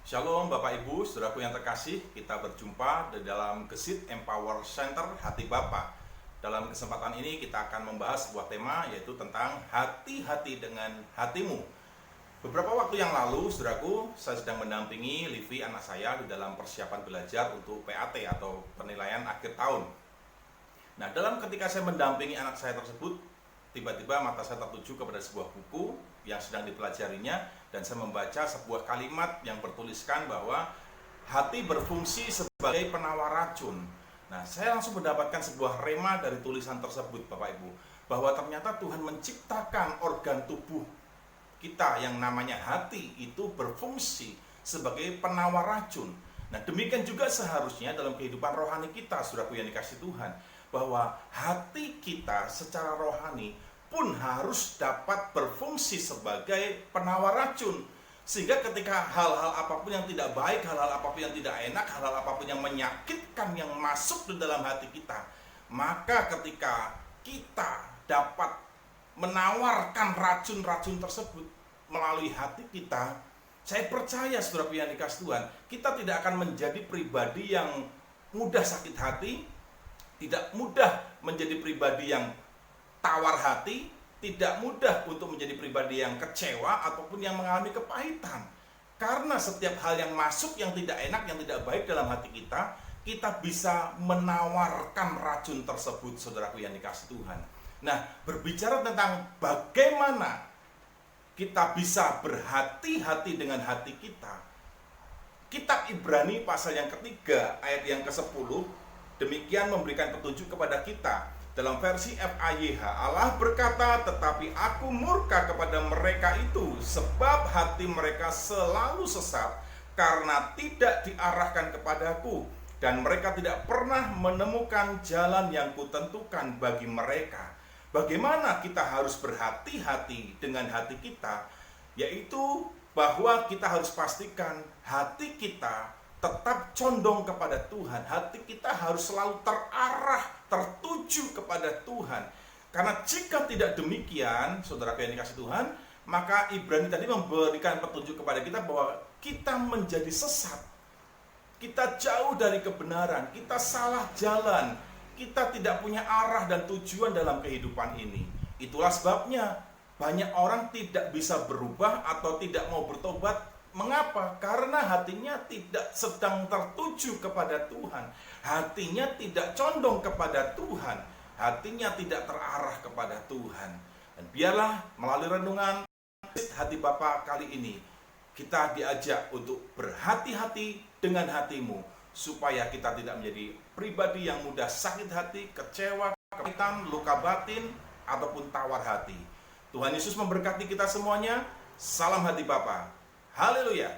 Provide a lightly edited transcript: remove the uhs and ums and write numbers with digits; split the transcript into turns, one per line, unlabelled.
Shalom Bapak Ibu, Saudaraku yang terkasih, kita berjumpa di dalam Gesit Empower Center Hati Bapa. Dalam kesempatan ini kita akan membahas sebuah tema, yaitu tentang hati-hati dengan hatimu. Beberapa waktu yang lalu, Saudaraku, saya sedang mendampingi Livi, anak saya, di dalam persiapan belajar untuk PAT atau penilaian akhir tahun. Nah, dalam ketika saya mendampingi anak saya tersebut, tiba-tiba mata saya tertuju kepada sebuah buku yang sedang dipelajarinya, dan saya membaca sebuah kalimat yang bertuliskan bahwa hati berfungsi sebagai penawar racun. Nah, saya langsung mendapatkan sebuah rema dari tulisan tersebut, Bapak Ibu, bahwa ternyata Tuhan menciptakan organ tubuh kita yang namanya hati itu berfungsi sebagai penawar racun. Nah, demikian juga seharusnya dalam kehidupan rohani kita, saudaraku yang dikasihi Tuhan, bahwa hati kita secara rohani pun harus dapat berfungsi sebagai penawar racun. Sehingga ketika hal-hal apapun yang tidak baik, hal-hal apapun yang tidak enak, hal-hal apapun yang menyakitkan yang masuk di dalam hati kita, maka ketika kita dapat menawarkan racun-racun tersebut melalui hati kita, saya percaya saudara yang dikasihi Tuhan, kita tidak akan menjadi pribadi yang mudah sakit hati, tidak mudah menjadi pribadi yang tawar hati, tidak mudah untuk menjadi pribadi yang kecewa ataupun yang mengalami kepahitan. Karena setiap hal yang masuk yang tidak enak, yang tidak baik dalam hati kita, kita bisa menawarkan racun tersebut, saudaraku yang dikasihi Tuhan. Nah, berbicara tentang bagaimana kita bisa berhati-hati dengan hati kita, Kitab Ibrani pasal yang ketiga ayat yang ke-10 demikian memberikan petunjuk kepada kita. Dalam versi FAYH, Allah berkata, tetapi aku murka kepada mereka itu, sebab hati mereka selalu sesat, karena tidak diarahkan kepadaku, dan mereka tidak pernah menemukan jalan yang kutentukan bagi mereka. Bagaimana kita harus berhati-hati dengan hati kita? Yaitu bahwa kita harus pastikan hati kita tetap condong kepada Tuhan. Hati kita harus selalu terarah, tertuju kepada Tuhan. Karena jika tidak demikian, saudara yang dikasihi Tuhan, maka Ibrani tadi memberikan petunjuk kepada kita bahwa kita menjadi sesat. Kita jauh dari kebenaran, kita salah jalan, kita tidak punya arah dan tujuan dalam kehidupan ini. Itulah sebabnya banyak orang tidak bisa berubah atau tidak mau bertobat. Mengapa? Karena hatinya tidak sedang tertuju kepada Tuhan. Hatinya tidak condong kepada Tuhan. Hatinya tidak terarah kepada Tuhan. Dan biarlah melalui renungan hati Bapa kali ini, kita diajak untuk berhati-hati dengan hatimu, supaya kita tidak menjadi pribadi yang mudah sakit hati, kecewa, kepahitan, luka batin, ataupun tawar hati. Tuhan Yesus memberkati kita semuanya. Salam hati Bapa. Haleluya.